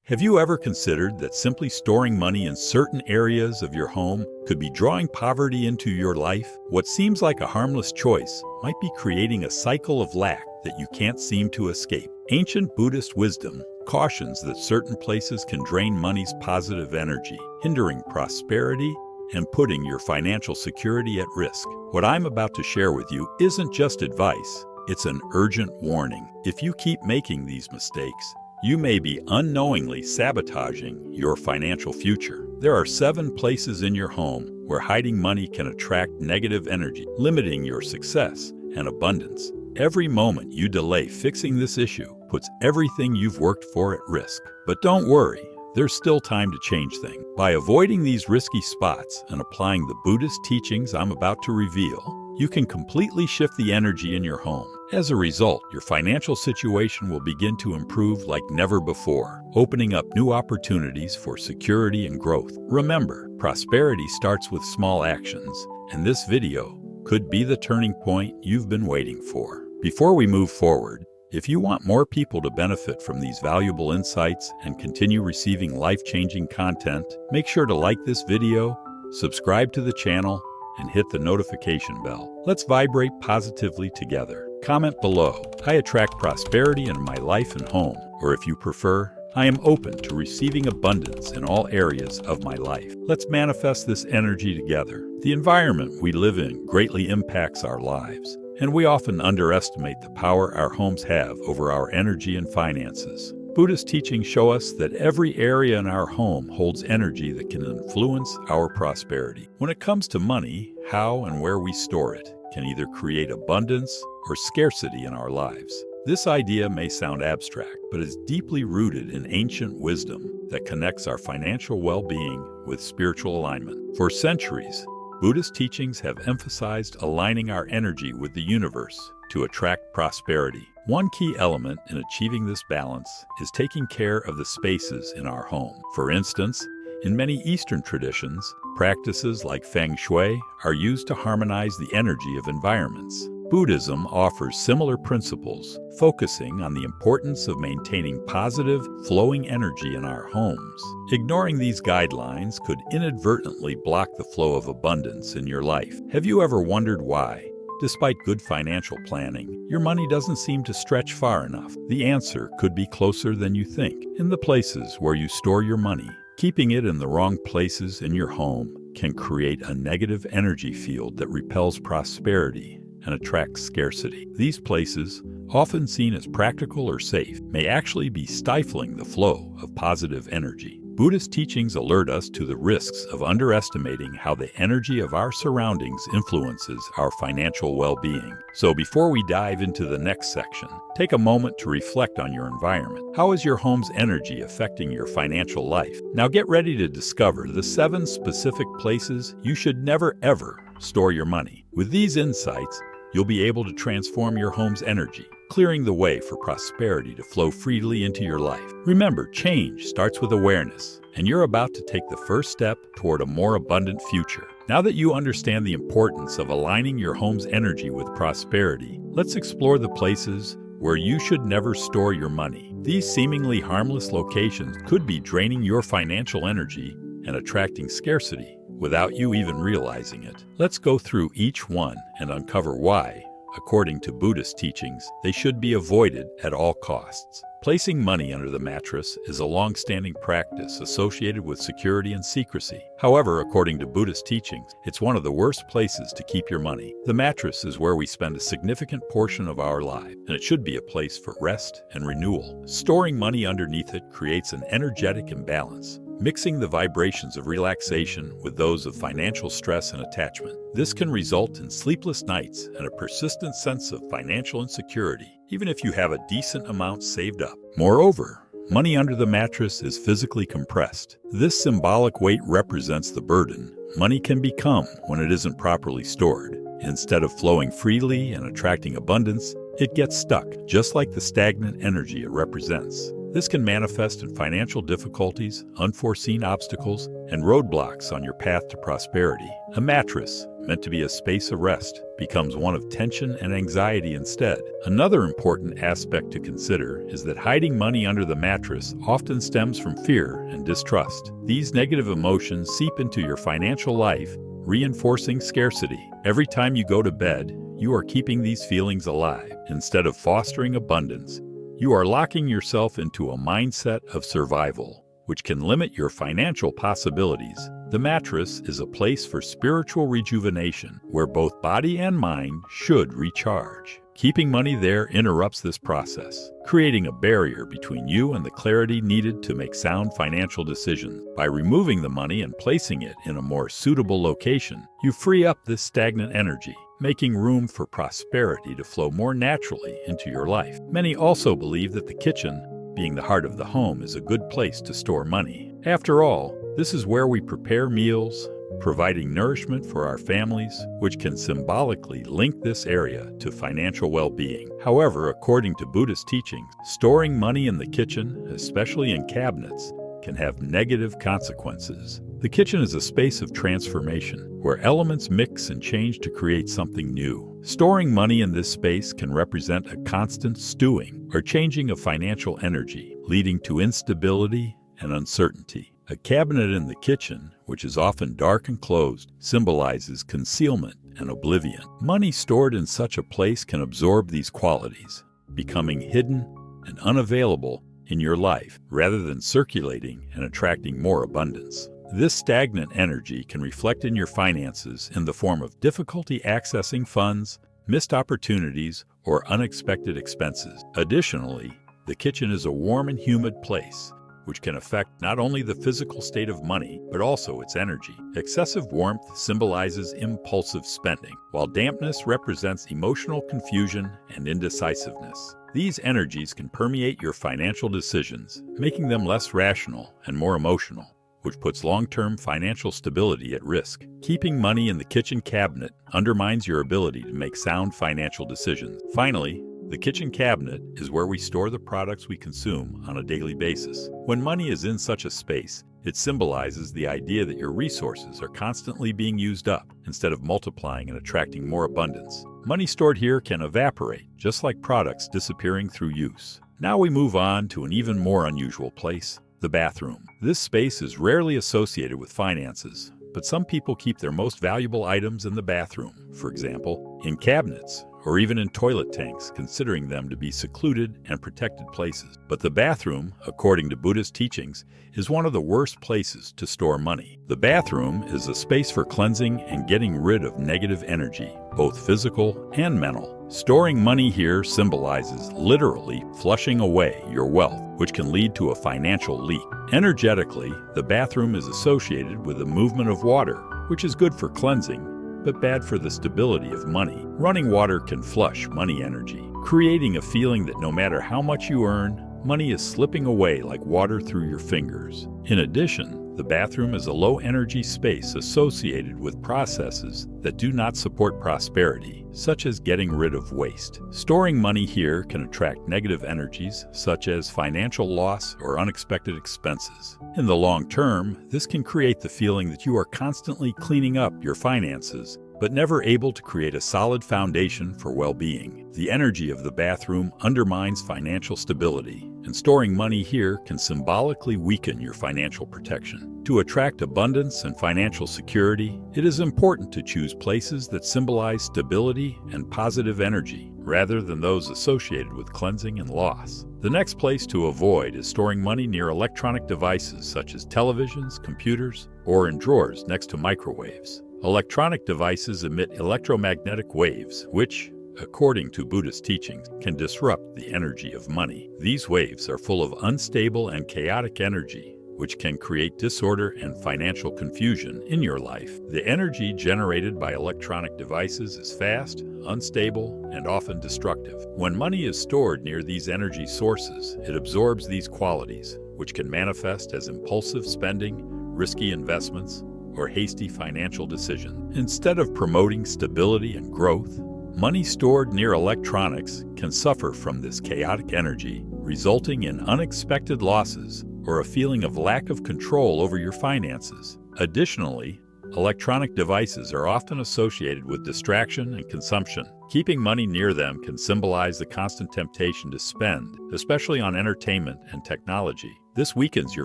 Have you ever considered that simply storing money in certain areas of your home could be drawing poverty into your life? What seems like a harmless choice might be creating a cycle of lack that you can't seem to escape. Ancient Buddhist wisdom cautions that certain places can drain money's positive energy, hindering prosperity and putting your financial security at risk. What I'm about to share with you isn't just advice, it's an urgent warning. If you keep making these mistakes, you may be unknowingly sabotaging your financial future. There are 7 places in your home where hiding money can attract negative energy, limiting your success and abundance. Every moment you delay fixing this issue puts everything you've worked for at risk. But don't worry, there's still time to change things. By avoiding these risky spots and applying the Buddhist teachings I'm about to reveal, you can completely shift the energy in your home. As a result, your financial situation will begin to improve like never before, opening up new opportunities for security and growth. Remember, prosperity starts with small actions, and this video could be the turning point you've been waiting for. Before we move forward, if you want more people to benefit from these valuable insights and continue receiving life-changing content, make sure to like this video, subscribe to the channel, and hit the notification bell. Let's vibrate positively together. Comment below, I attract prosperity in my life and home, or if you prefer, I am open to receiving abundance in all areas of my life. Let's manifest this energy together. The environment we live in greatly impacts our lives, and we often underestimate the power our homes have over our energy and finances. Buddhist teachings show us that every area in our home holds energy that can influence our prosperity. When it comes to money, how and where we store it can either create abundance or scarcity in our lives. This idea may sound abstract, but is deeply rooted in ancient wisdom that connects our financial well-being with spiritual alignment. For centuries, Buddhist teachings have emphasized aligning our energy with the universe to attract prosperity. One key element in achieving this balance is taking care of the spaces in our home. For instance, in many Eastern traditions, practices like feng shui are used to harmonize the energy of environments. Buddhism offers similar principles, focusing on the importance of maintaining positive, flowing energy in our homes. Ignoring these guidelines could inadvertently block the flow of abundance in your life. Have you ever wondered why, despite good financial planning, your money doesn't seem to stretch far enough? The answer could be closer than you think, in the places where you store your money. Keeping it in the wrong places in your home can create a negative energy field that repels prosperity and attracts scarcity. These places, often seen as practical or safe, may actually be stifling the flow of positive energy. Buddhist teachings alert us to the risks of underestimating how the energy of our surroundings influences our financial well-being. So before we dive into the next section, take a moment to reflect on your environment. How is your home's energy affecting your financial life? Now get ready to discover the 7 specific places you should never ever store your money. With these insights, you'll be able to transform your home's energy, clearing the way for prosperity to flow freely into your life. Remember, change starts with awareness, and you're about to take the first step toward a more abundant future. Now that you understand the importance of aligning your home's energy with prosperity, let's explore the places where you should never store your money. These seemingly harmless locations could be draining your financial energy and attracting scarcity without you even realizing it. Let's go through each one and uncover why, according to Buddhist teachings, they should be avoided at all costs. Placing money under the mattress is a long-standing practice associated with security and secrecy. However, according to Buddhist teachings, it's one of the worst places to keep your money. The mattress is where we spend a significant portion of our life, and it should be a place for rest and renewal. Storing money underneath it creates an energetic imbalance, mixing the vibrations of relaxation with those of financial stress and attachment. This can result in sleepless nights and a persistent sense of financial insecurity, even if you have a decent amount saved up. Moreover, money under the mattress is physically compressed. This symbolic weight represents the burden money can become when it isn't properly stored. Instead of flowing freely and attracting abundance, it gets stuck, just like the stagnant energy it represents. This can manifest in financial difficulties, unforeseen obstacles, and roadblocks on your path to prosperity. A mattress, meant to be a space of rest, becomes one of tension and anxiety instead. Another important aspect to consider is that hiding money under the mattress often stems from fear and distrust. These negative emotions seep into your financial life, reinforcing scarcity. Every time you go to bed, you are keeping these feelings alive. Instead of fostering abundance, you are locking yourself into a mindset of survival, which can limit your financial possibilities. The mattress is a place for spiritual rejuvenation, where both body and mind should recharge. Keeping money there interrupts this process, creating a barrier between you and the clarity needed to make sound financial decisions. By removing the money and placing it in a more suitable location, you free up this stagnant energy, making room for prosperity to flow more naturally into your life. Many also believe that the kitchen, being the heart of the home, is a good place to store money. After all, this is where we prepare meals, providing nourishment for our families, which can symbolically link this area to financial well-being. However, according to Buddhist teachings, storing money in the kitchen, especially in cabinets, can have negative consequences. The kitchen is a space of transformation, where elements mix and change to create something new. Storing money in this space can represent a constant stewing or changing of financial energy, leading to instability and uncertainty. A cabinet in the kitchen, which is often dark and closed, symbolizes concealment and oblivion. Money stored in such a place can absorb these qualities, becoming hidden and unavailable in your life, rather than circulating and attracting more abundance. This stagnant energy can reflect in your finances in the form of difficulty accessing funds, missed opportunities, or unexpected expenses. Additionally, the kitchen is a warm and humid place, which can affect not only the physical state of money, but also its energy. Excessive warmth symbolizes impulsive spending, while dampness represents emotional confusion and indecisiveness. These energies can permeate your financial decisions, making them less rational and more emotional, which puts long-term financial stability at risk. Keeping money in the kitchen cabinet undermines your ability to make sound financial decisions. Finally, the kitchen cabinet is where we store the products we consume on a daily basis. When money is in such a space, it symbolizes the idea that your resources are constantly being used up instead of multiplying and attracting more abundance. Money stored here can evaporate, just like products disappearing through use. Now we move on to an even more unusual place, the bathroom. This space is rarely associated with finances, but some people keep their most valuable items in the bathroom, for example, in cabinets, or even in toilet tanks, considering them to be secluded and protected places. But the bathroom, according to Buddhist teachings, is one of the worst places to store money. The bathroom is a space for cleansing and getting rid of negative energy, both physical and mental. Storing money here symbolizes literally flushing away your wealth, which can lead to a financial leak. Energetically, the bathroom is associated with the movement of water, which is good for cleansing, but bad for the stability of money. Running water can flush money energy, creating a feeling that no matter how much you earn, money is slipping away like water through your fingers. In addition, the bathroom is a low-energy space associated with processes that do not support prosperity, such as getting rid of waste. Storing money here can attract negative energies, such as financial loss or unexpected expenses. In the long term, this can create the feeling that you are constantly cleaning up your finances, but never able to create a solid foundation for well-being. The energy of the bathroom undermines financial stability, and storing money here can symbolically weaken your financial protection. To attract abundance and financial security, it is important to choose places that symbolize stability and positive energy, rather than those associated with cleansing and loss. The next place to avoid is storing money near electronic devices such as televisions, computers, or in drawers next to microwaves. Electronic devices emit electromagnetic waves, which, according to Buddhist teachings, can disrupt the energy of money. These waves are full of unstable and chaotic energy, which can create disorder and financial confusion in your life. The energy generated by electronic devices is fast, unstable, and often destructive. When money is stored near these energy sources, it absorbs these qualities, which can manifest as impulsive spending, risky investments, or hasty financial decisions. Instead of promoting stability and growth, money stored near electronics can suffer from this chaotic energy, resulting in unexpected losses or a feeling of lack of control over your finances. Additionally, Electronic devices are often associated with distraction and consumption. Keeping money near them can symbolize the constant temptation to spend, especially on entertainment and technology. This weakens your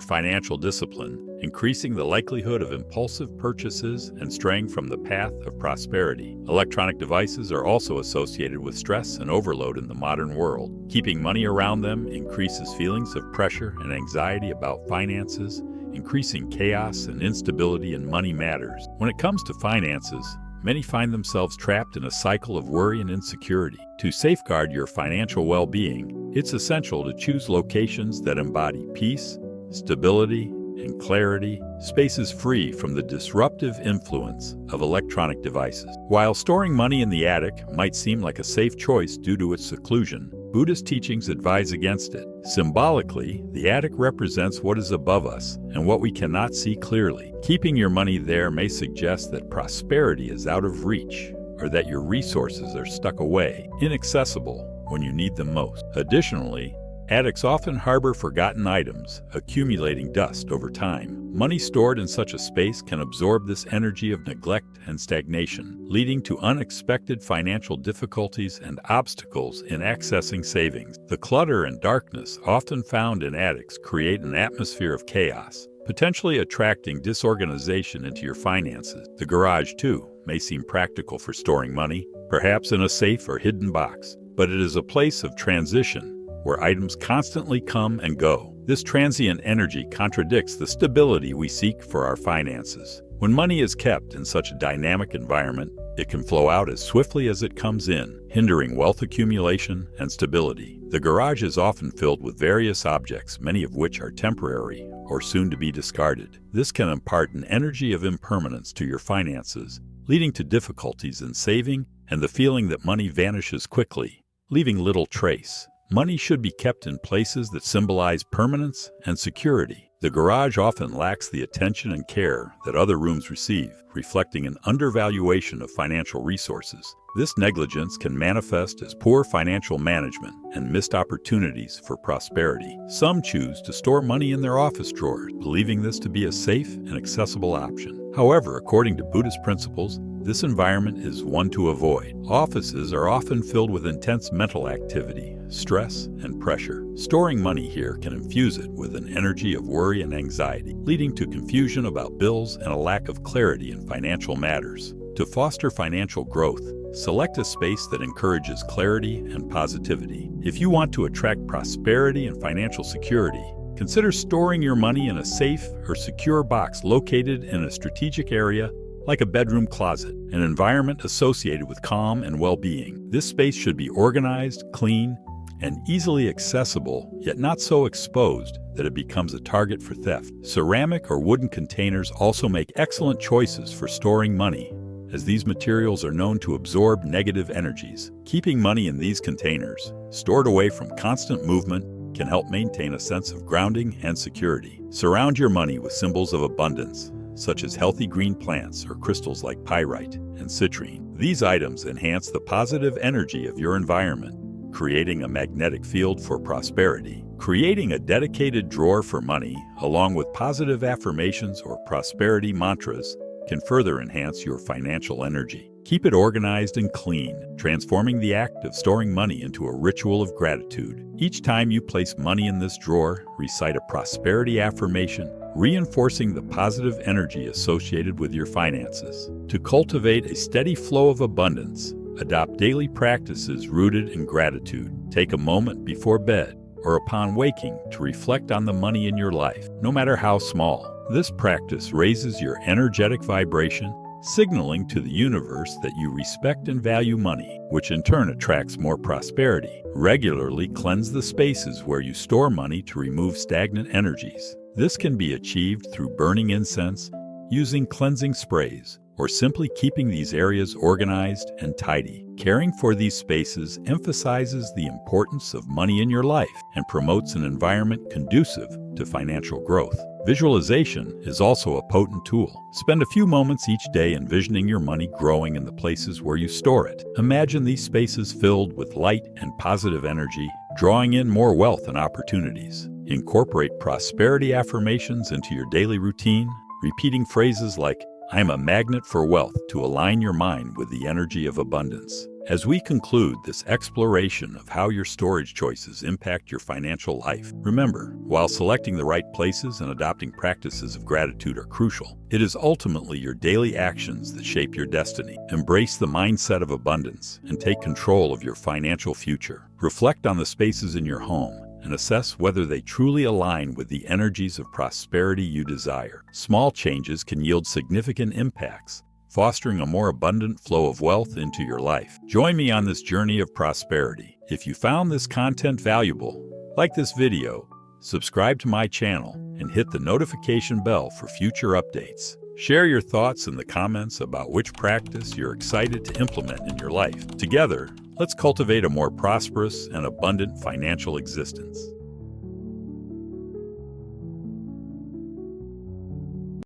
financial discipline, increasing the likelihood of impulsive purchases and straying from the path of prosperity. Electronic devices are also associated with stress and overload in the modern world. Keeping money around them increases feelings of pressure and anxiety about finances, increasing chaos and instability in money matters. When it comes to finances, many find themselves trapped in a cycle of worry and insecurity. To safeguard your financial well-being, it's essential to choose locations that embody peace, stability, and clarity, spaces free from the disruptive influence of electronic devices. While storing money in the attic might seem like a safe choice due to its seclusion, Buddhist teachings advise against it. Symbolically, the attic represents what is above us and what we cannot see clearly. Keeping your money there may suggest that prosperity is out of reach, or that your resources are stuck away, inaccessible when you need them most. Additionally, attics often harbor forgotten items, accumulating dust over time. Money stored in such a space can absorb this energy of neglect and stagnation, leading to unexpected financial difficulties and obstacles in accessing savings. The clutter and darkness often found in attics create an atmosphere of chaos, potentially attracting disorganization into your finances. The garage, too, may seem practical for storing money, perhaps in a safe or hidden box, but it is a place of transition where items constantly come and go. This transient energy contradicts the stability we seek for our finances. When money is kept in such a dynamic environment, it can flow out as swiftly as it comes in, hindering wealth accumulation and stability. The garage is often filled with various objects, many of which are temporary or soon to be discarded. This can impart an energy of impermanence to your finances, leading to difficulties in saving and the feeling that money vanishes quickly, leaving little trace. Money should be kept in places that symbolize permanence and security. The garage often lacks the attention and care that other rooms receive, reflecting an undervaluation of financial resources. This negligence can manifest as poor financial management and missed opportunities for prosperity. Some choose to store money in their office drawers, believing this to be a safe and accessible option. However, according to Buddhist principles, this environment is one to avoid. Offices are often filled with intense mental activity, stress, and pressure. Storing money here can infuse it with an energy of worry and anxiety, leading to confusion about bills and a lack of clarity in financial matters. To foster financial growth, select a space that encourages clarity and positivity. If you want to attract prosperity and financial security, consider storing your money in a safe or secure box located in a strategic area like a bedroom closet, an environment associated with calm and well-being. This space should be organized, clean, and easily accessible, yet not so exposed that it becomes a target for theft. Ceramic or wooden containers also make excellent choices for storing money, as these materials are known to absorb negative energies. Keeping money in these containers, stored away from constant movement, can help maintain a sense of grounding and security. Surround your money with symbols of abundance, such as healthy green plants or crystals like pyrite and citrine. These items enhance the positive energy of your environment, creating a magnetic field for prosperity. Creating a dedicated drawer for money, along with positive affirmations or prosperity mantras, can further enhance your financial energy. Keep it organized and clean, transforming the act of storing money into a ritual of gratitude. Each time you place money in this drawer, recite a prosperity affirmation, reinforcing the positive energy associated with your finances. To cultivate a steady flow of abundance, adopt daily practices rooted in gratitude. Take a moment before bed or upon waking to reflect on the money in your life, no matter how small. This practice raises your energetic vibration, signaling to the universe that you respect and value money, which in turn attracts more prosperity. Regularly cleanse the spaces where you store money to remove stagnant energies. This can be achieved through burning incense, using cleansing sprays, or simply keeping these areas organized and tidy. Caring for these spaces emphasizes the importance of money in your life and promotes an environment conducive to financial growth. Visualization is also a potent tool. Spend a few moments each day envisioning your money growing in the places where you store it. Imagine these spaces filled with light and positive energy, drawing in more wealth and opportunities. Incorporate prosperity affirmations into your daily routine, repeating phrases like, I am a magnet for wealth to align your mind with the energy of abundance. As we conclude this exploration of how your storage choices impact your financial life, remember, while selecting the right places and adopting practices of gratitude are crucial, it is ultimately your daily actions that shape your destiny. Embrace the mindset of abundance and take control of your financial future. Reflect on the spaces in your home and assess whether they truly align with the energies of prosperity you desire. Small changes can yield significant impacts, fostering a more abundant flow of wealth into your life. Join me on this journey of prosperity. If you found this content valuable, like this video, subscribe to my channel, and hit the notification bell for future updates. Share your thoughts in the comments about which practice you're excited to implement in your life. Together, let's cultivate a more prosperous and abundant financial existence.